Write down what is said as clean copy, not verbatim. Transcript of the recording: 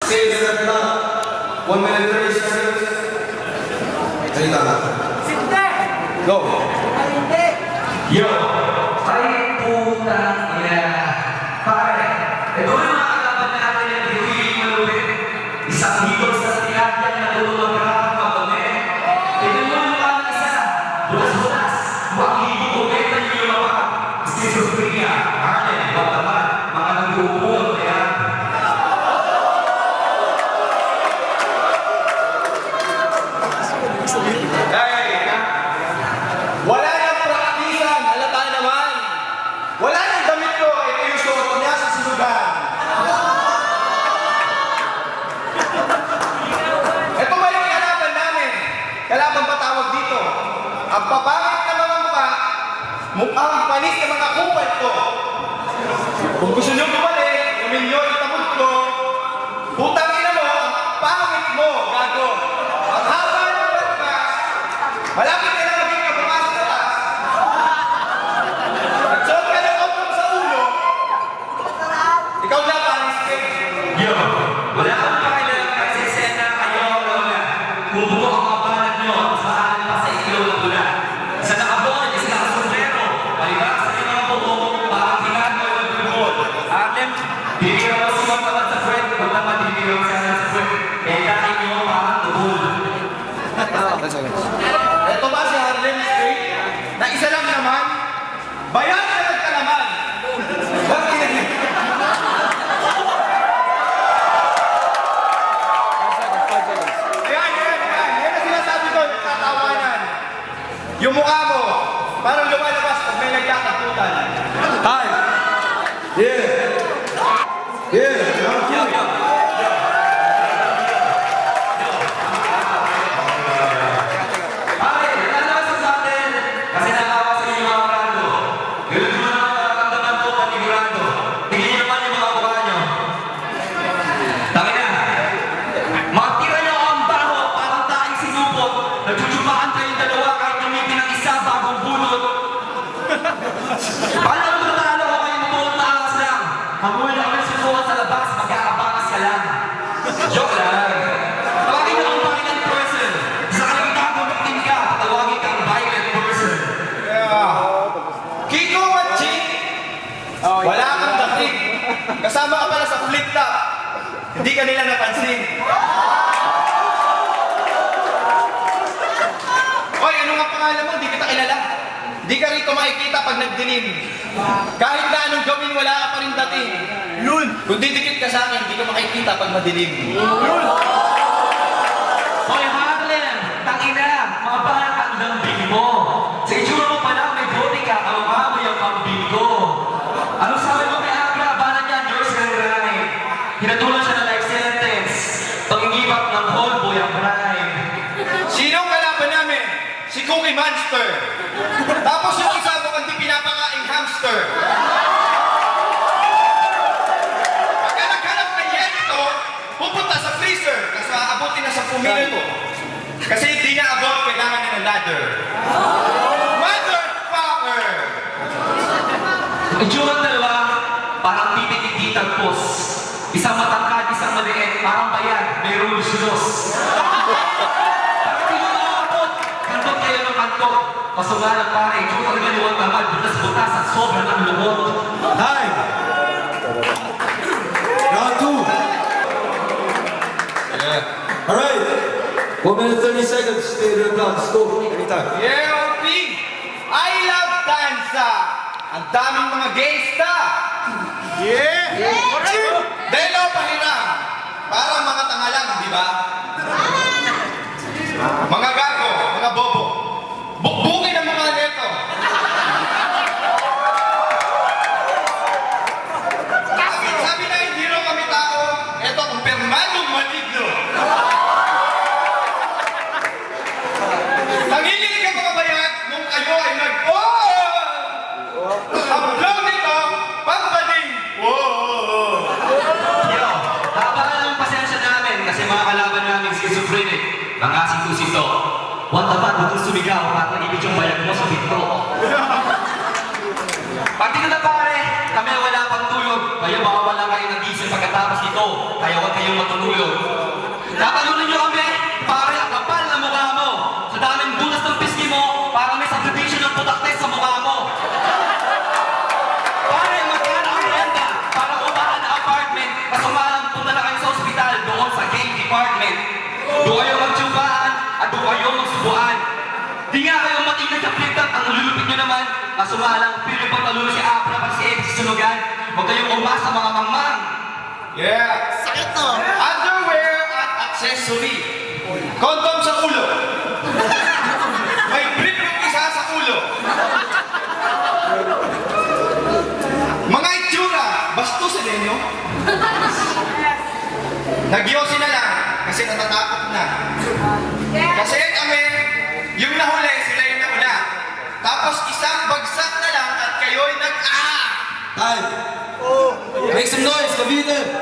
Stay set na. 1 minute 30 seconds. Salita na. Go. Yo! Ay, putang ina. Pare, ito yung mga kalaban natin yung pinuhiling malupit. Isang hito sa tinatyan na tulong ang magkakami. Ito yung mukha ng isa. Bulas-bulas. Mukhang hindi ko beta yung lumabang. Schizophrenia, Harlem, Bataman, mga nagpupulang kaya. Wala nang praktisan, halata naman. Wala nang damit ko, ito yung suot niya sa sinugan. Ito ba yung kalaban namin? Kalaban pa tawag dito. Ang papangit na mga mukha, mukhang panis ng mga kupal ko. Kung gusto nyo bumalik, gawin nyo yung tamod ko. Putang ina mo, ang pangit mo, gago. Ang haba ng balbas, malapit ka na maging kabukas na taas. Nagsuot ka ng outcome sa ulo, ikaw na panis ka. Yo! Wala akong pakialam kasi sena kayo na kung buo ang mga banat nyo, mas maaari pa sa ikilaw ng tula. Isa nakaboard, isa nakasombrero. Palibas sa mga buo, parang ginagawa ng bumol. Harlem, bibigyan ko si Matamat sa puwet, huwag naman bibigyan ko siya sa puwet. Kaya dahil nyo parang tubol. Ito ba si Harlem Street? Na isa lang naman? Bayan na nagkalaman! Bakit? Yan ang sinasabi ko, nagtatawanan. Yung mukha mo, parang lumalabas pag may nagkakaputan. Hi! Yeah! Yeah! Pare, nalalasan sa atin kasi nakawa sa inyo mga brando. Ganun mo na nararamdaman ko panigurado. Tingin niyo naman yung mga mukha nyo. Tangina, mga tira nyo ang baho parang taing sinupot. Nagtutsumaan kayong dalawa kahit gamitin ang isa bagong bunot. Paano kung natalo ko kayong mutuot na angas lang? Hamuin na kami susukat sa labas, magkakabangas ka lang. Joke lang. Tawagin mo ang violent person. Sa kalagitang bumitin ka, tawagin kang violent person. Kiko Maching! Wala kang dating. Kasama ka pala sa flip top. Hindi ka nila napansin. Hoy, ano nga pangalan mo? Hindi kita kilala. Hindi ka rito makikita pag nagdilim. Kahit na anong gawin, wala ka pa rin dating. Yun! Kung didikit ka sa akin, hindi ka makikita pag madilim. Yun! Hoy Harlem, tangina, mga banak ang lambing mo. Sa itsura mo pala, may bote ka, kamukha mo yung kambing ko. Anong sabi mo kay Agra? Banak yan, yours and right. Hinatulan siya ng life sentence. Pag-igibap ng whole boy ang crime. Sinong kalaban namin? Si Cookie Monster. Tapos yung isa mo kanti pinapakaing hamster. Pagka naghanap ng yelito, pupunta sa freezer kasi aabutin na 10 minuto. Kasi hindi na abot, kailangan niya ng ladder. Motherfucker! Ang itsura ng dalawa, parang titik ni Titang Pos. Isang matangkad, isang maliit, parang bayan, mayroong lusulos. Bakit hindi mo nakakapot? Kantot kayo ng kantot. Kaso nga lang pare, itsura ng galiwang naman, butas-butas at sobrang ang lumot. Hi! Round 2. Yeah. Alright, 1 minute 30 seconds, stay there, let's go. Anytime. Yeah, OP! I love dansa! Ang daming mga gangsta! Yeah! Delo pahiram! Parang mga tanga lang, di ba? Mga gago, mga bobo. Bukbukin ang mga neto. Sabi na hindi raw kami tao, eto kumpirmadong maligno. Nanginig ang mga bayan kung kayo ay ang flow nito, pambading. Yo, haba na ng pasensya namin kasi mga kalaban namin schizophrenic. Mga sito-sito. Wanta ba butong sumigaw at nag-ibig yung bayag mo sa bito? Pati na pare, Kami wala pang tulog, kaya baka wala kayo nagising pagkatapos nito, kaya huwag kayong matutulog. Tatanungin niyo kami, pare, ang kapal na mukha mo. Sa daming butas ng pisngi mo, para may subdivision ng putakte sa mukha mo. Pare, magkano ang renta para kumahan na apartment, kasumalang punta na kayo sa ospital doon sa gate department. Doon kayo magtsubahan at doon kayo magsubuan. Di nga kayo matignan sa flip-top, ang ululupit nyo naman, kasumalang piling pagkalulo si Apra para si Ed sunugan. Huwag kayong umasa mga mangmang. Yeah. Sakit to. Underwear at accessory. Condom sa ulo. May brief yung isa sa ulo. Mga itsura, bastos sa inyo. Nagyosi na lang kasi natatakot na. Kasi kami, yung nahuli, sila yung nauna. Tapos isang bagsak na lang at kayo'y nag-ah! Time. Make some noise, Cavite.